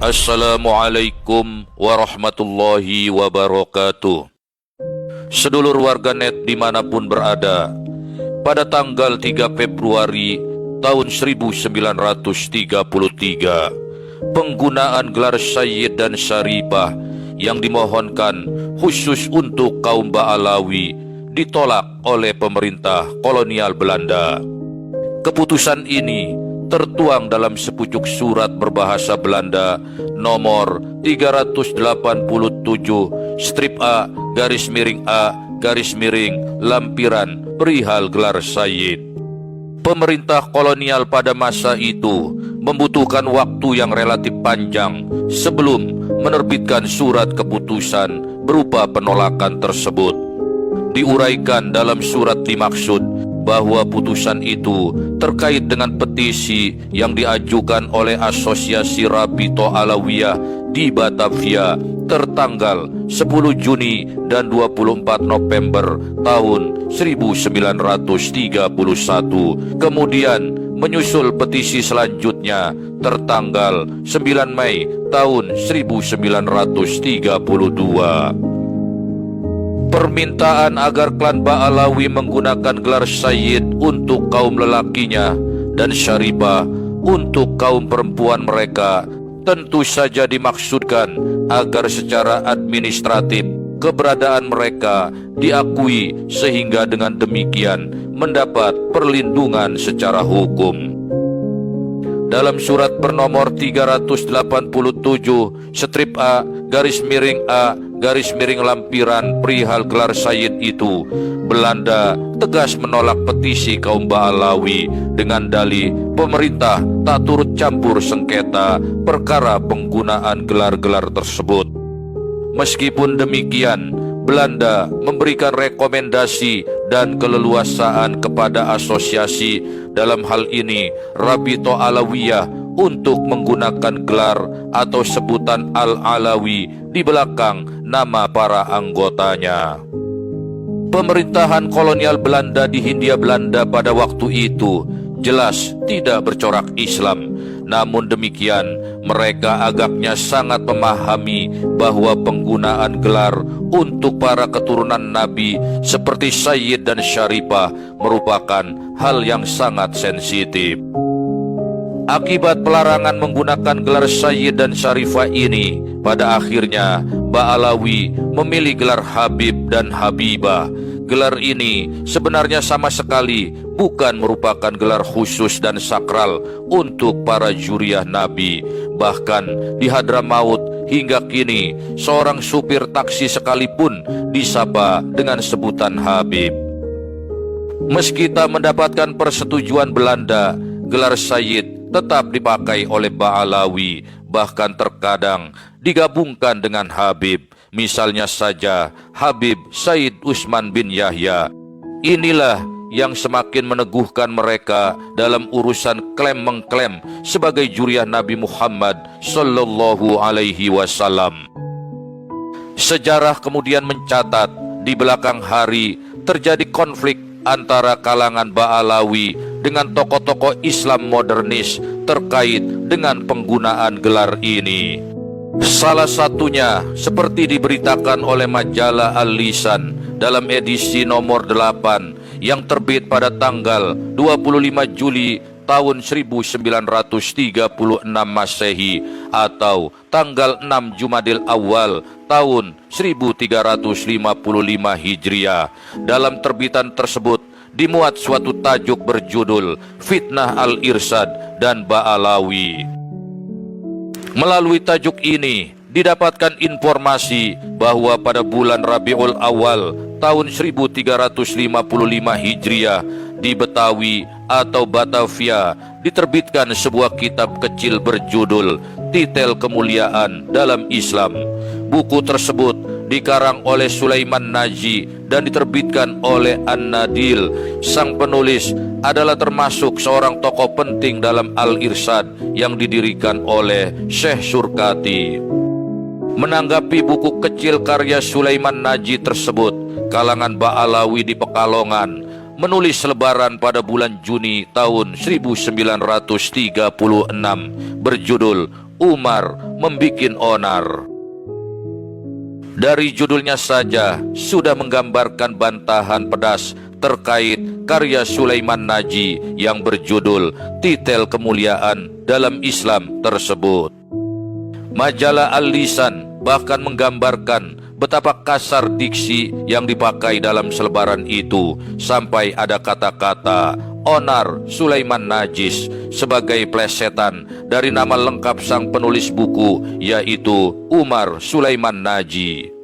Assalamualaikum warahmatullahi wabarakatuh. Sedulur warganet dimanapun berada, pada tanggal 3 Februari tahun 1933, penggunaan gelar Sayyid dan Syarifah yang dimohonkan khusus untuk kaum Ba'alawi ditolak oleh pemerintah kolonial Belanda. Keputusan ini tertuang dalam sepucuk surat berbahasa Belanda nomor 387 strip A lampiran perihal gelar Sayyid. Pemerintah kolonial pada masa itu membutuhkan waktu yang relatif panjang sebelum menerbitkan surat keputusan berupa penolakan tersebut. Diuraikan dalam surat dimaksud bahwa putusan itu terkait dengan petisi yang diajukan oleh Asosiasi Rabito Alawiyah di Batavia tertanggal 10 Juni dan 24 November tahun 1931. Kemudian menyusul petisi selanjutnya tertanggal 9 Mei tahun 1932. Permintaan agar klan Ba'alawi menggunakan gelar Sayyid untuk kaum lelakinya dan Syarifah untuk kaum perempuan mereka tentu saja dimaksudkan agar secara administratif keberadaan mereka diakui sehingga dengan demikian mendapat perlindungan secara hukum. Dalam surat bernomor 387 strip A lampiran perihal gelar Sayyid itu, Belanda tegas menolak petisi kaum Ba'alawi dengan dalih pemerintah tak turut campur sengketa perkara penggunaan gelar-gelar tersebut. Meskipun demikian, Belanda memberikan rekomendasi dan keleluasaan kepada asosiasi, dalam hal ini Rabito Alawiyah, untuk menggunakan gelar atau sebutan Al-Alawi di belakang nama para anggotanya. Pemerintahan kolonial Belanda di Hindia Belanda pada waktu itu jelas tidak bercorak Islam. Namun demikian, mereka agaknya sangat memahami bahwa penggunaan gelar untuk para keturunan Nabi seperti Sayyid dan Syarifah merupakan hal yang sangat sensitif. Akibat pelarangan menggunakan gelar Sayyid dan Syarifah ini, pada akhirnya Ba'alawi memilih gelar Habib dan Habibah. Gelar ini sebenarnya sama sekali bukan merupakan gelar khusus dan sakral untuk para juriyah Nabi. Bahkan di Hadramaut hingga kini seorang supir taksi sekalipun disapa dengan sebutan Habib. Meski tak mendapatkan persetujuan Belanda, gelar Sayyid tetap dipakai oleh Ba'alawi, bahkan terkadang digabungkan dengan Habib. Misalnya saja Habib Said Usman bin Yahya. Inilah yang semakin meneguhkan mereka dalam urusan klaim-mengklaim sebagai juriyah Nabi Muhammad sallallahu alaihi wasallam. Sejarah kemudian mencatat di belakang hari terjadi konflik antara kalangan Ba'alawi dengan tokoh-tokoh Islam modernis terkait dengan penggunaan gelar ini. Salah satunya seperti diberitakan oleh majalah Al-Lisan dalam edisi nomor 8 yang terbit pada tanggal 25 Juli tahun 1936 Masehi atau tanggal 6 Jumadil Awal tahun 1355 Hijriah. Dalam terbitan tersebut dimuat suatu tajuk berjudul Fitnah Al-Irsyad dan Ba'alawi. Melalui tajuk ini didapatkan informasi bahwa pada bulan Rabiul Awal tahun 1355 Hijriah di Betawi atau Batavia diterbitkan sebuah kitab kecil berjudul Titel Kemuliaan dalam Islam. Buku tersebut dikarang oleh Sulaiman Naji dan diterbitkan oleh An-Nadil. Sang penulis adalah termasuk seorang tokoh penting dalam Al-Irsyad yang didirikan oleh Syekh Surkati. Menanggapi buku kecil karya Sulaiman Naji tersebut, kalangan Ba'alawi di Pekalongan menulis selebaran pada bulan Juni tahun 1936 berjudul Umar membikin onar. Dari judulnya saja sudah menggambarkan bantahan pedas terkait karya Sulaiman Naji yang berjudul Titel Kemuliaan dalam Islam tersebut. Majalah Al-Lisan bahkan menggambarkan betapa kasar diksi yang dipakai dalam selebaran itu, sampai ada kata-kata onar Sulaiman Najis sebagai plesetan dari nama lengkap sang penulis buku, yaitu Umar Sulaiman Naji.